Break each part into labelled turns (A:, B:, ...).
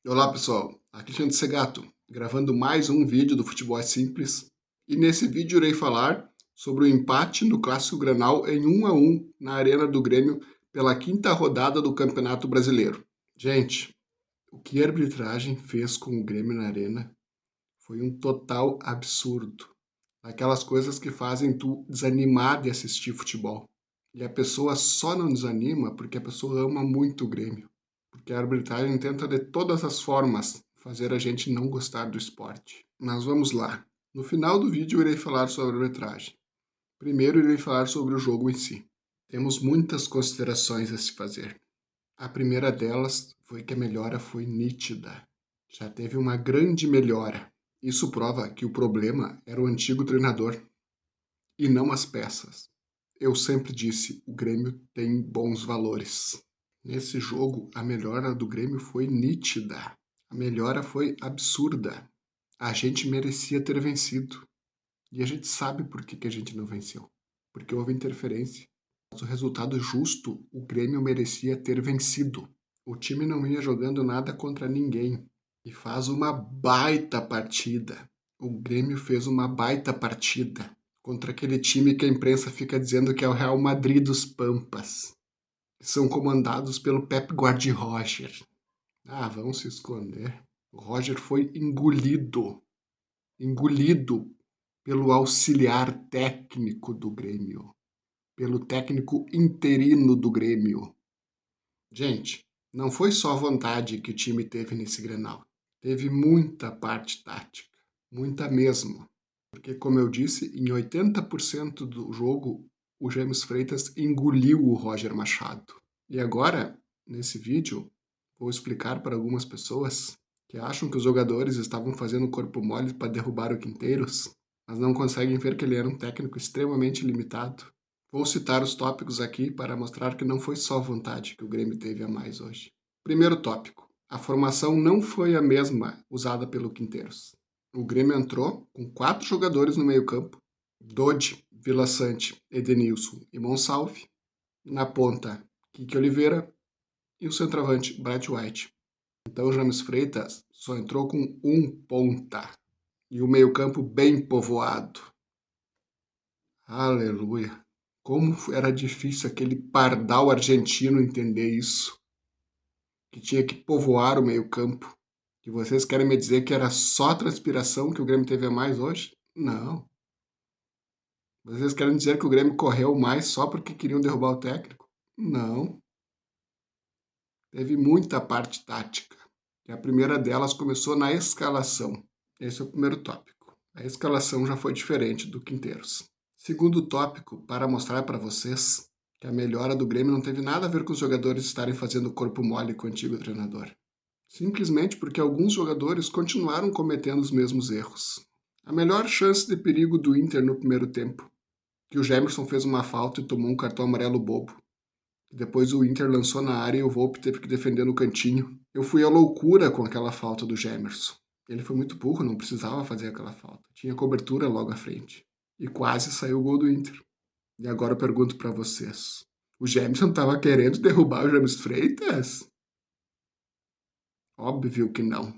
A: Olá pessoal, aqui é Alexandre Segato, gravando mais um vídeo do Futebol é Simples. E nesse vídeo irei falar sobre o empate no Clássico Grenal em 1-1 na Arena do Grêmio pela quinta rodada do Campeonato Brasileiro. Gente, o que a arbitragem fez com o Grêmio na Arena foi um total absurdo. Aquelas coisas que fazem tu desanimar de assistir futebol. E a pessoa só não desanima porque a pessoa ama muito o Grêmio. Porque a arbitragem tenta de todas as formas fazer a gente não gostar do esporte. Mas vamos lá. No final do vídeo eu irei falar sobre a arbitragem. Primeiro irei falar sobre o jogo em si. Temos muitas considerações a se fazer. A primeira delas foi que a melhora foi nítida. Já teve uma grande melhora. Isso prova que o problema era o antigo treinador e não as peças. Eu sempre disse, o Grêmio tem bons valores. Nesse jogo, a melhora do Grêmio foi nítida. A melhora foi absurda. A gente merecia ter vencido. E a gente sabe por que a gente não venceu. Porque houve interferência. Mas o resultado justo, o Grêmio merecia ter vencido. O time não ia jogando nada contra ninguém. E faz uma baita partida. O Grêmio fez uma baita partida contra aquele time que a imprensa fica dizendo que é o Real Madrid dos Pampas. São comandados pelo Pep Guardiola. Ah, vão se esconder. O Roger foi engolido pelo auxiliar técnico do Grêmio, pelo técnico interino do Grêmio. Gente, não foi só vontade que o time teve nesse Grenal. Teve muita parte tática, muita mesmo. Porque, como eu disse, em 80% do jogo, o James Freitas engoliu o Roger Machado. E agora, nesse vídeo, vou explicar para algumas pessoas que acham que os jogadores estavam fazendo corpo mole para derrubar o Quinteiros, mas não conseguem ver que ele era um técnico extremamente limitado. Vou citar os tópicos aqui para mostrar que não foi só vontade que o Grêmio teve a mais hoje. Primeiro tópico. A formação não foi a mesma usada pelo Quinteiros. O Grêmio entrou com 4 jogadores no meio-campo: Dodi, Vila Sante, Edenilson e Monsalve. Na ponta, Kike Oliveira e o centroavante, Bright White. Então, o James Freitas só entrou com um ponta e o meio-campo bem povoado. Aleluia! Como era difícil aquele pardal argentino entender isso, que tinha que povoar o meio-campo. E vocês querem me dizer que era só transpiração que o Grêmio teve a mais hoje? Não. Vocês querem dizer que o Grêmio correu mais só porque queriam derrubar o técnico? Não. Teve muita parte tática. E a primeira delas começou na escalação. Esse é o primeiro tópico. A escalação já foi diferente do Quinteiros. Segundo tópico, para mostrar para vocês que a melhora do Grêmio não teve nada a ver com os jogadores estarem fazendo corpo mole com o antigo treinador. Simplesmente porque alguns jogadores continuaram cometendo os mesmos erros. A melhor chance de perigo do Inter no primeiro tempo, que o Gemerson fez uma falta e tomou um cartão amarelo bobo. Depois o Inter lançou na área e o Volpe teve que defender no cantinho. Eu fui à loucura com aquela falta do Gemerson. Ele foi muito burro, não precisava fazer aquela falta. Tinha cobertura logo à frente. E quase saiu o gol do Inter. E agora eu pergunto para vocês. O Gemerson estava querendo derrubar o James Freitas? Óbvio que não.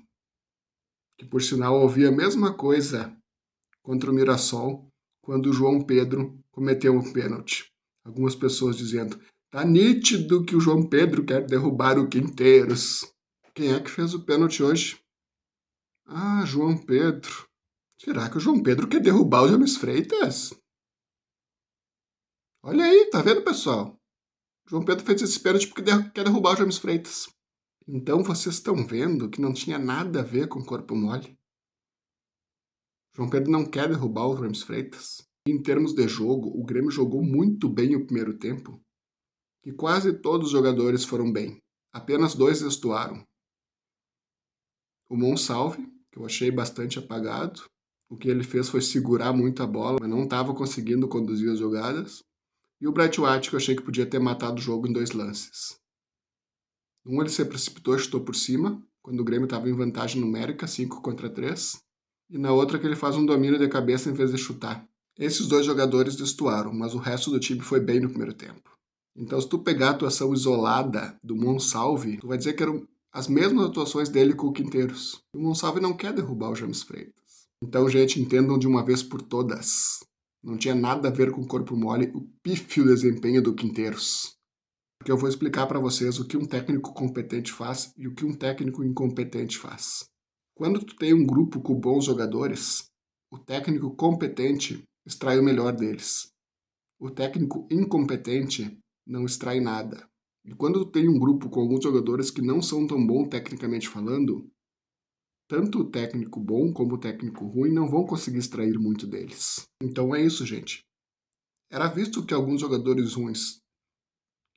A: Que por sinal eu ouvi a mesma coisa contra o Mirassol quando o João Pedro cometeu um pênalti. Algumas pessoas dizendo: tá nítido que o João Pedro quer derrubar o Quinteiros. Quem é que fez o pênalti hoje? Ah, João Pedro. Será que o João Pedro quer derrubar o James Freitas? Olha aí, tá vendo, pessoal? O João Pedro fez esse pênalti porque quer derrubar o James Freitas. Então vocês estão vendo que não tinha nada a ver com corpo mole. João Pedro não quer derrubar o James Freitas. Em termos de jogo, o Grêmio jogou muito bem o primeiro tempo, que quase todos os jogadores foram bem. Apenas 2 destoaram. O Monsalve, que eu achei bastante apagado. O que ele fez foi segurar muito a bola, mas não estava conseguindo conduzir as jogadas. E o Bright White, que eu achei que podia ter matado o jogo em 2 lances. Um, ele se precipitou e chutou por cima, quando o Grêmio estava em vantagem numérica, 5-3. E na outra que ele faz um domínio de cabeça em vez de chutar. Esses 2 jogadores destoaram, mas o resto do time foi bem no primeiro tempo. Então, se tu pegar a atuação isolada do Monsalve, tu vai dizer que as mesmas atuações dele com o Quinteiros. O Monsalve não quer derrubar o James Freitas. Então, gente, entendam de uma vez por todas. Não tinha nada a ver com o corpo mole o pífio desempenho do Quinteiros. Porque eu vou explicar para vocês o que um técnico competente faz e o que um técnico incompetente faz. Quando tu tem um grupo com bons jogadores, o técnico competente extrai o melhor deles. O técnico incompetente não extrai nada. E quando tu tem um grupo com alguns jogadores que não são tão bons tecnicamente falando, tanto o técnico bom como o técnico ruim não vão conseguir extrair muito deles. Então é isso, gente. Era visto que alguns jogadores ruins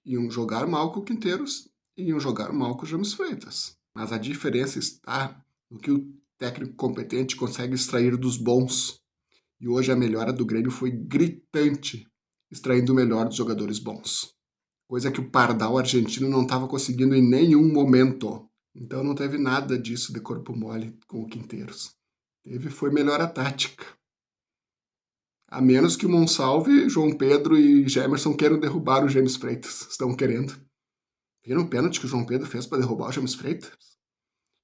A: iam jogar mal com o Quinteiros e iam jogar mal com o James Freitas. Mas a diferença está no que o técnico competente consegue extrair dos bons. E hoje a melhora do Grêmio foi gritante, extraindo o melhor dos jogadores bons. Coisa que o Pardal argentino não estava conseguindo em nenhum momento. Então não teve nada disso de corpo mole com o Quinteiros. Foi melhora tática. A menos que o Monsalve, João Pedro e Gemerson queiram derrubar o James Freitas. Estão querendo. Viram o pênalti que o João Pedro fez para derrubar o James Freitas?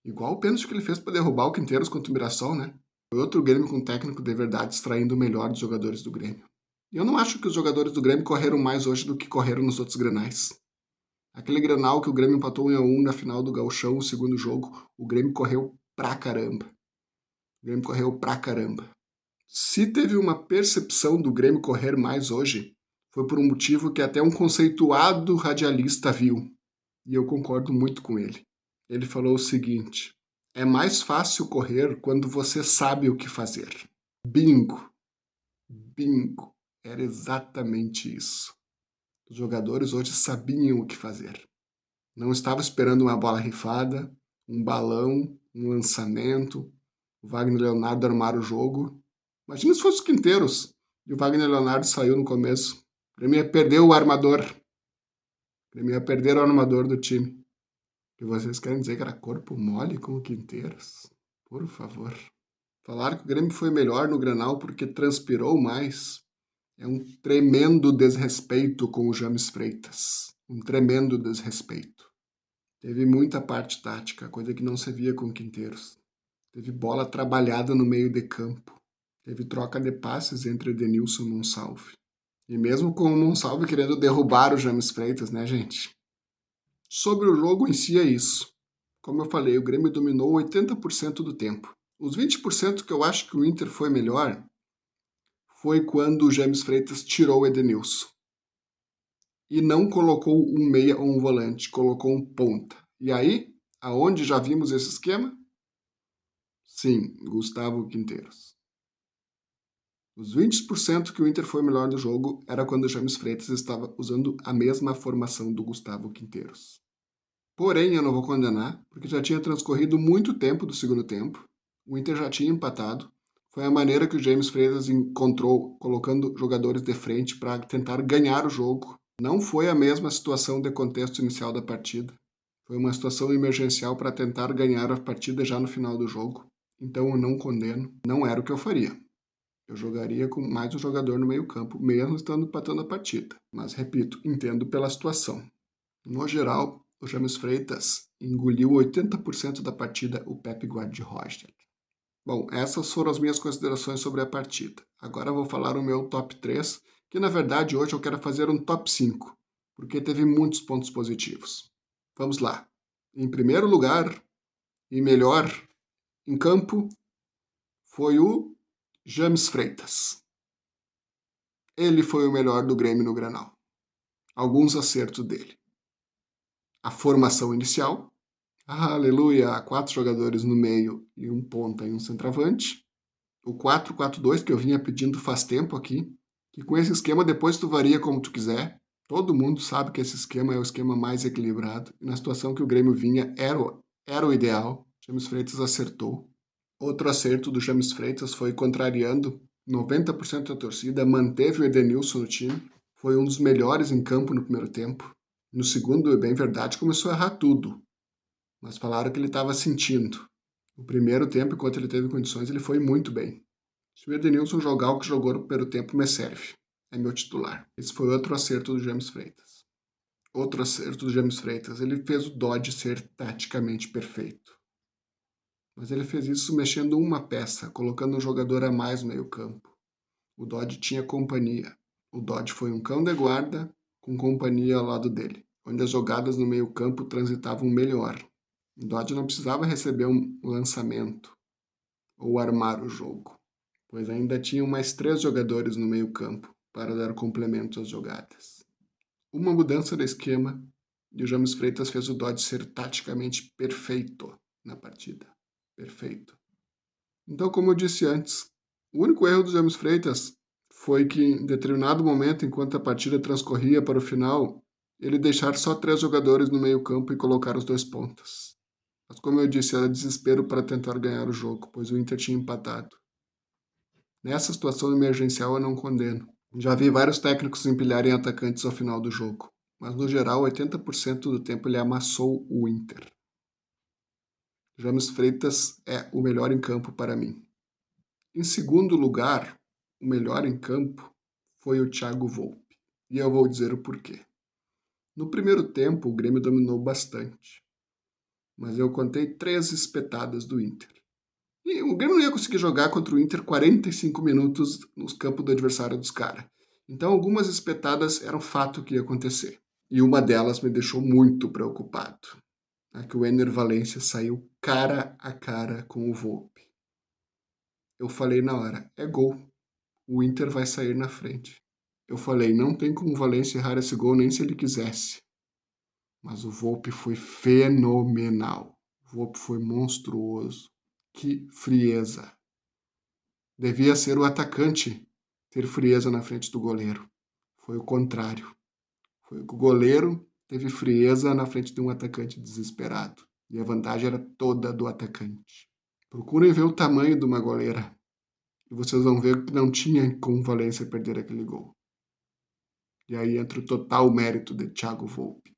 A: Igual o pênalti que ele fez para derrubar o Quinteiros contra o Mirassol, né? Foi outro Grêmio com técnico de verdade extraindo o melhor dos jogadores do Grêmio. E eu não acho que os jogadores do Grêmio correram mais hoje do que correram nos outros grenais. Aquele grenal que o Grêmio empatou 1-1 na final do Gauchão, o segundo jogo, o Grêmio correu pra caramba. Se teve uma percepção do Grêmio correr mais hoje, foi por um motivo que até um conceituado radialista viu. E eu concordo muito com ele. Ele falou o seguinte: é mais fácil correr quando você sabe o que fazer. Bingo! Bingo! Era exatamente isso. Os jogadores hoje sabiam o que fazer. Não estavam esperando uma bola rifada, um balão, um lançamento, o Wagner Leonardo armar o jogo. Imagina se fosse o Quinteiros e o Wagner Leonardo saiu no começo. O Grêmio ia perder o armador. O Grêmio ia perder o armador do time. E vocês querem dizer que era corpo mole com o Quinteiros? Por favor. Falar que o Grêmio foi melhor no Grenal porque transpirou mais é um tremendo desrespeito com o James Freitas. Um tremendo desrespeito. Teve muita parte tática, coisa que não se via com o Quinteiros. Teve bola trabalhada no meio de campo. Teve troca de passes entre Edenilson e Monsalve. E mesmo com o Monsalve querendo derrubar o James Freitas, né, gente? Sobre o jogo em si é isso. Como eu falei, o Grêmio dominou 80% do tempo. Os 20% que eu acho que o Inter foi melhor foi quando o James Freitas tirou o Edenilson. E não colocou um meia ou um volante, colocou um ponta. E aí, aonde já vimos esse esquema? Sim, Gustavo Quinteiros. Os 20% que o Inter foi melhor do jogo era quando o James Freitas estava usando a mesma formação do Gustavo Quinteiros. Porém, eu não vou condenar, porque já tinha transcorrido muito tempo do segundo tempo, o Inter já tinha empatado, foi a maneira que o James Freitas encontrou colocando jogadores de frente para tentar ganhar o jogo. Não foi a mesma situação de contexto inicial da partida. Foi uma situação emergencial para tentar ganhar a partida já no final do jogo. Então eu não condeno, não era o que eu faria. Eu jogaria com mais um jogador no meio-campo, mesmo estando empatando a partida. Mas, repito, entendo pela situação. No geral, o James Freitas engoliu 80% da partida o Pepe Guardi-Roger. Bom, essas foram as minhas considerações sobre a partida. Agora eu vou falar o meu top 3, que na verdade hoje eu quero fazer um top 5, porque teve muitos pontos positivos. Vamos lá. Em primeiro lugar, e melhor em campo, foi o James Freitas. Ele foi o melhor do Grêmio no Grenal. Alguns acertos dele. A formação inicial, aleluia, 4 jogadores no meio e um ponta e um centroavante. O 4-4-2 que eu vinha pedindo faz tempo aqui, que com esse esquema depois tu varia como tu quiser. Todo mundo sabe que esse esquema é o esquema mais equilibrado. E na situação que o Grêmio vinha, era o ideal. James Freitas acertou. Outro acerto do James Freitas foi contrariando 90% da torcida, manteve o Edenilson no time. Foi um dos melhores em campo no primeiro tempo. No segundo, é bem verdade, começou a errar tudo. Mas falaram que ele estava sentindo. O primeiro tempo, enquanto ele teve condições, ele foi muito bem. Se o Edenilson jogar o que jogou no primeiro tempo, me serve. É meu titular. Esse foi outro acerto do James Freitas. Outro acerto do James Freitas, ele fez o Dodge ser taticamente perfeito. Mas ele fez isso mexendo uma peça, colocando um jogador a mais no meio-campo. O Dodge tinha companhia. O Dodge foi um cão de guarda com companhia ao lado dele, onde as jogadas no meio-campo transitavam melhor. O Dodge não precisava receber um lançamento ou armar o jogo, pois ainda tinham mais 3 jogadores no meio-campo para dar complemento às jogadas. Uma mudança de esquema e o James Freitas fez o Dodge ser taticamente perfeito na partida. Perfeito. Então, como eu disse antes, o único erro do James Freitas foi que, em determinado momento, enquanto a partida transcorria para o final, ele deixar só 3 jogadores no meio-campo e colocar os 2 pontas. Mas, como eu disse, era desespero para tentar ganhar o jogo, pois o Inter tinha empatado. Nessa situação emergencial, eu não condeno. Já vi vários técnicos empilharem atacantes ao final do jogo, mas no geral, 80% do tempo ele amassou o Inter. James Freitas é o melhor em campo para mim. Em segundo lugar, o melhor em campo foi o Thiago Volpe. E eu vou dizer o porquê. No primeiro tempo, o Grêmio dominou bastante. Mas eu contei 3 espetadas do Inter. E o Grêmio não ia conseguir jogar contra o Inter 45 minutos nos campos do adversário dos caras. Então, algumas espetadas eram fato que ia acontecer. E uma delas me deixou muito preocupado. É que o Ener Valencia saiu cara a cara com o Volpe. Eu falei na hora, é gol. O Inter vai sair na frente. Eu falei, não tem como o Valencia errar esse gol nem se ele quisesse. Mas o Volpe foi fenomenal. O Volpe foi monstruoso. Que frieza. Devia ser o atacante ter frieza na frente do goleiro. Foi o contrário. Foi o goleiro teve frieza na frente de um atacante desesperado. E a vantagem era toda do atacante. Procurem ver o tamanho de uma goleira. E vocês vão ver que não tinha como o Valencia perder aquele gol. E aí entra o total mérito de Thiago Volpe.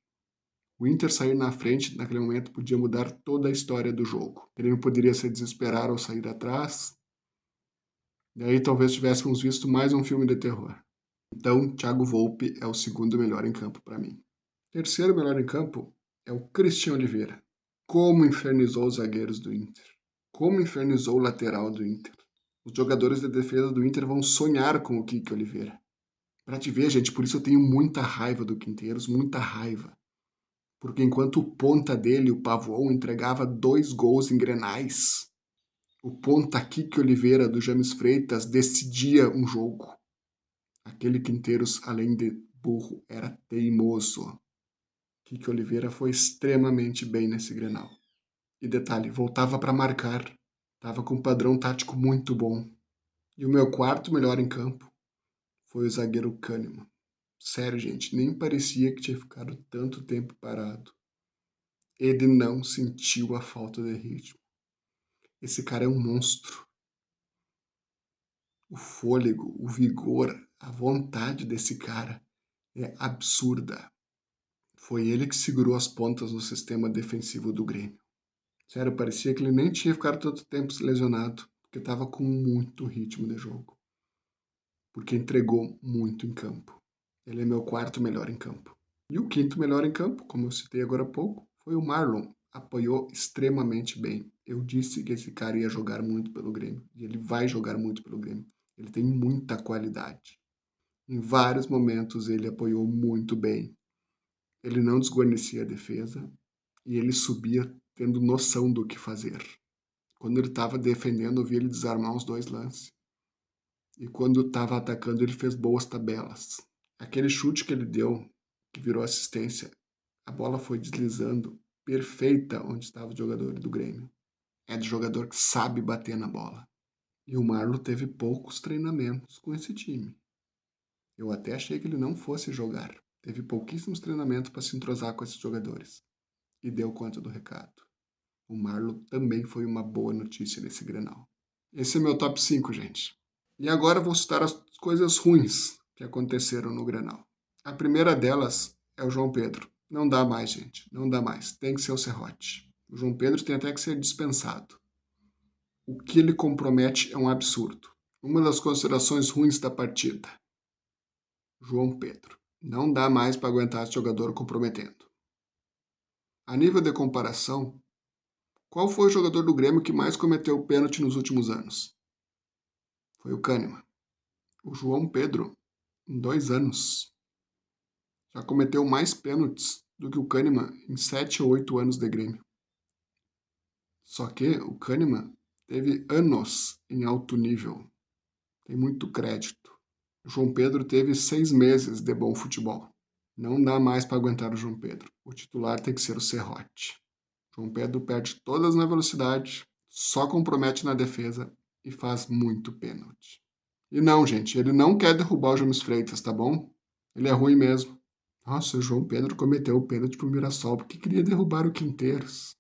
A: O Inter sair na frente naquele momento podia mudar toda a história do jogo. Ele não poderia se desesperar ou sair atrás. E aí talvez tivéssemos visto mais um filme de terror. Então, Thiago Volpe é o segundo melhor em campo para mim. Terceiro melhor em campo é o Christian Oliveira. Como infernizou os zagueiros do Inter. Como infernizou o lateral do Inter. Os jogadores de defesa do Inter vão sonhar com o Kike Oliveira. Pra te ver, gente, por isso eu tenho muita raiva do Quinteiros, muita raiva. Porque enquanto o ponta dele, o Pavon, entregava 2 gols em Grenais, o ponta Kike Oliveira do James Freitas decidia um jogo. Aquele Quinteiros, além de burro, era teimoso. Kike Oliveira foi extremamente bem nesse Grenal. E detalhe, voltava para marcar, estava com um padrão tático muito bom. E o meu quarto melhor em campo foi o zagueiro Kahneman. Sério, gente, nem parecia que tinha ficado tanto tempo parado. Ele não sentiu a falta de ritmo. Esse cara é um monstro. O fôlego, o vigor, a vontade desse cara é absurda. Foi ele que segurou as pontas no sistema defensivo do Grêmio. Sério, parecia que ele nem tinha ficado tanto tempo lesionado, porque estava com muito ritmo de jogo. Porque entregou muito em campo. Ele é meu quarto melhor em campo. E o quinto melhor em campo, como eu citei agora há pouco, foi o Marlon. Apoiou extremamente bem. Eu disse que esse cara ia jogar muito pelo Grêmio. E ele vai jogar muito pelo Grêmio. Ele tem muita qualidade. Em vários momentos ele apoiou muito bem. Ele não desguarnecia a defesa. E ele subia tendo noção do que fazer. Quando ele estava defendendo, eu vi ele desarmar os 2 lances. E quando estava atacando, ele fez boas tabelas. Aquele chute que ele deu, que virou assistência, a bola foi deslizando perfeita onde estava o jogador do Grêmio. É de jogador que sabe bater na bola. E o Marlon teve poucos treinamentos com esse time. Eu até achei que ele não fosse jogar. Teve pouquíssimos treinamentos para se entrosar com esses jogadores. E deu conta do recado. O Marlon também foi uma boa notícia nesse Grenal. Esse é meu top 5, gente. E agora vou citar as coisas ruins que aconteceram no Grenal. A primeira delas é o João Pedro. Não dá mais, gente. Não dá mais. Tem que ser o Serrote. O João Pedro tem até que ser dispensado. O que ele compromete é um absurdo. Uma das considerações ruins da partida. João Pedro. Não dá mais para aguentar esse jogador comprometendo. A nível de comparação, qual foi o jogador do Grêmio que mais cometeu pênalti nos últimos anos? Foi o Kahneman. O João Pedro, em 2 anos, já cometeu mais pênaltis do que o Kahneman em 7 ou 8 anos de Grêmio. Só que o Kahneman teve anos em alto nível. Tem muito crédito. O João Pedro teve 6 meses de bom futebol. Não dá mais para aguentar o João Pedro. O titular tem que ser o Serrote. João Pedro perde todas na velocidade, só compromete na defesa e faz muito pênalti. E não, gente, ele não quer derrubar o James Freitas, tá bom? Ele é ruim mesmo. Nossa, o João Pedro cometeu o pênalti pro Mirassol porque queria derrubar o Quinteiros.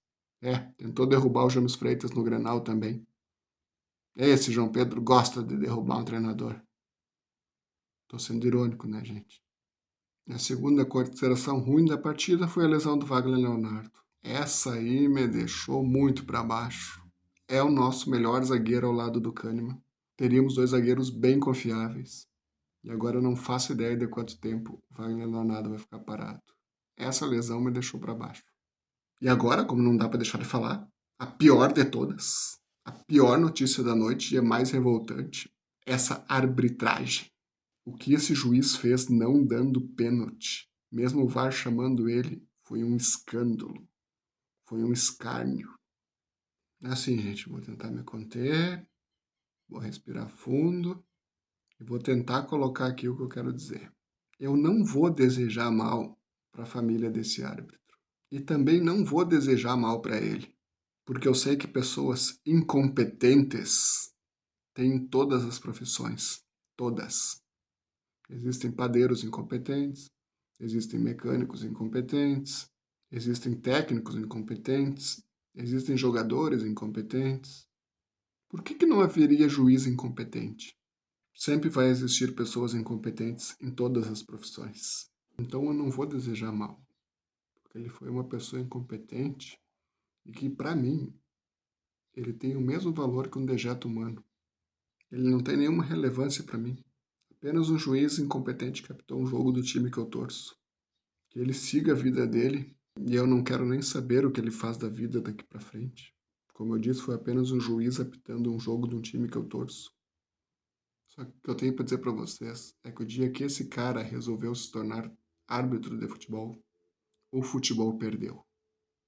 A: Tentou derrubar o James Freitas no Grenal também. Esse João Pedro gosta de derrubar um treinador. Tô sendo irônico, né, gente? A segunda consideração ruim da partida foi a lesão do Wagner Leonardo. Essa aí me deixou muito para baixo. É o nosso melhor zagueiro ao lado do Kahneman. Teríamos 2 zagueiros bem confiáveis. E agora eu não faço ideia de quanto tempo o Wagner Leonardo vai ficar parado. Essa lesão me deixou para baixo. E agora, como não dá para deixar de falar, a pior de todas, a pior notícia da noite e a mais revoltante, essa arbitragem. O que esse juiz fez não dando pênalti, mesmo o VAR chamando ele, foi um escândalo, foi um escárnio. Assim, gente, vou tentar me conter, vou respirar fundo e vou tentar colocar aqui o que eu quero dizer. Eu não vou desejar mal para a família desse árbitro e também não vou desejar mal para ele, porque eu sei que pessoas incompetentes têm em todas as profissões, todas. Existem padeiros incompetentes, existem mecânicos incompetentes, existem técnicos incompetentes, existem jogadores incompetentes. Por que não haveria juiz incompetente? Sempre vai existir pessoas incompetentes em todas as profissões. Então eu não vou desejar mal, porque ele foi uma pessoa incompetente e que, para mim, ele tem o mesmo valor que um dejeto humano. Ele não tem nenhuma relevância para mim. Apenas um juiz incompetente captou um jogo do time que eu torço. Que ele siga a vida dele e eu não quero nem saber o que ele faz da vida daqui para frente. Como eu disse, foi apenas um juiz apitando um jogo de um time que eu torço. Só que o que eu tenho para dizer para vocês é que o dia que esse cara resolveu se tornar árbitro de futebol, o futebol perdeu.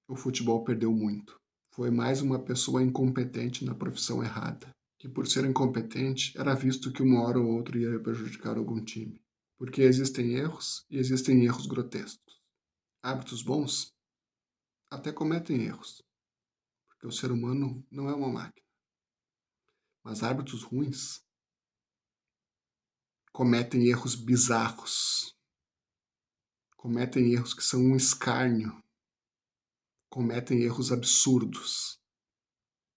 A: O futebol perdeu muito. Foi mais uma pessoa incompetente na profissão errada, que por ser incompetente era visto que uma hora ou outra ia prejudicar algum time. Porque existem erros e existem erros grotescos. Hábitos bons até cometem erros, porque o ser humano não é uma máquina. Mas hábitos ruins cometem erros bizarros, cometem erros que são um escárnio, cometem erros absurdos.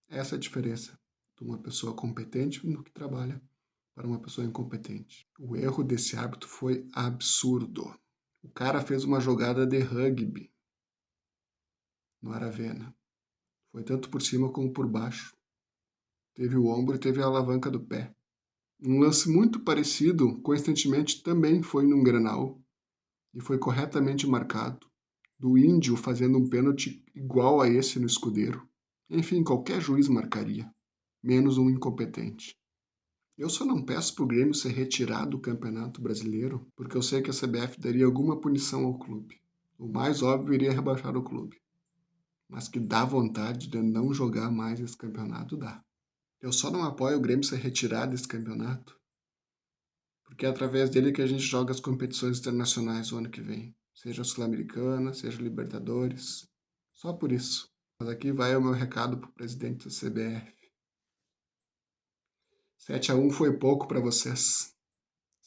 A: Essa é a diferença de uma pessoa competente no que trabalha para uma pessoa incompetente. O erro desse hábito foi absurdo. O cara fez uma jogada de rugby no Aravena. Foi tanto por cima como por baixo. Teve o ombro e teve a alavanca do pé. Um lance muito parecido, coincidentemente, também foi num Grenal e foi corretamente marcado, do Índio fazendo um pênalti igual a esse no Escudeiro. Enfim, qualquer juiz marcaria, menos um incompetente. Eu só não peço pro Grêmio ser retirado do Campeonato Brasileiro, porque eu sei que a CBF daria alguma punição ao clube. O mais óbvio iria rebaixar o clube. Mas que dá vontade de não jogar mais esse campeonato, dá. Eu só não apoio o Grêmio ser retirado desse campeonato, porque é através dele que a gente joga as competições internacionais o ano que vem. Seja Sul-Americana, seja Libertadores. Só por isso. Mas aqui vai o meu recado pro presidente da CBF. 7-1 foi pouco para vocês.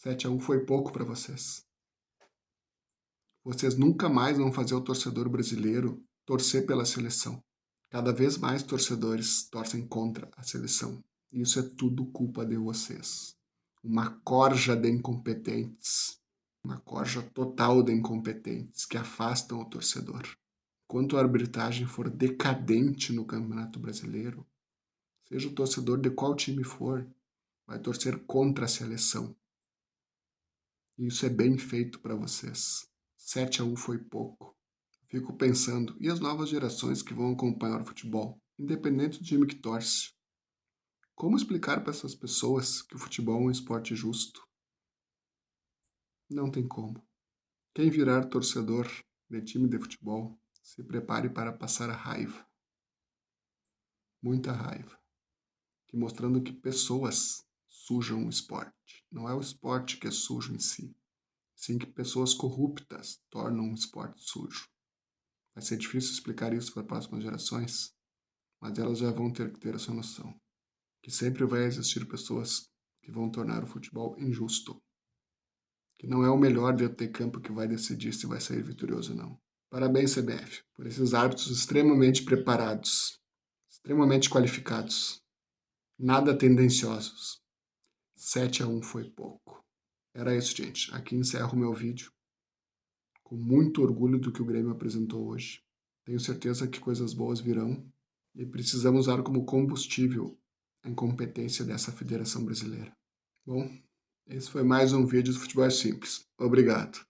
A: 7-1 foi pouco para vocês. Vocês nunca mais vão fazer o torcedor brasileiro torcer pela seleção. Cada vez mais torcedores torcem contra a seleção. E isso é tudo culpa de vocês. Uma corja de incompetentes. Uma corja total de incompetentes que afastam o torcedor. Enquanto a arbitragem for decadente no Campeonato Brasileiro, seja o torcedor de qual time for, vai torcer contra a seleção. E isso é bem feito para vocês. 7-1 foi pouco. Fico pensando, e as novas gerações que vão acompanhar o futebol, independente do time que torce? Como explicar para essas pessoas que o futebol é um esporte justo? Não tem como. Quem virar torcedor de time de futebol, se prepare para passar raiva. Muita raiva. Que mostrando que pessoas sujam o esporte. Não é o esporte que é sujo em si, sim que pessoas corruptas tornam o esporte sujo. Vai ser difícil explicar isso para as próximas gerações, mas elas já vão ter que ter essa noção. Que sempre vai existir pessoas que vão tornar o futebol injusto. Que não é o melhor dentro de campo que vai decidir se vai sair vitorioso ou não. Parabéns, CBF, por esses árbitros extremamente preparados, extremamente qualificados, nada tendenciosos. 7-1 foi pouco. Era isso, gente. Aqui encerro o meu vídeo. Com muito orgulho do que o Grêmio apresentou hoje. Tenho certeza que coisas boas virão e precisamos usar como combustível a incompetência dessa Federação Brasileira. Bom, esse foi mais um vídeo do Futebol Simples. Obrigado.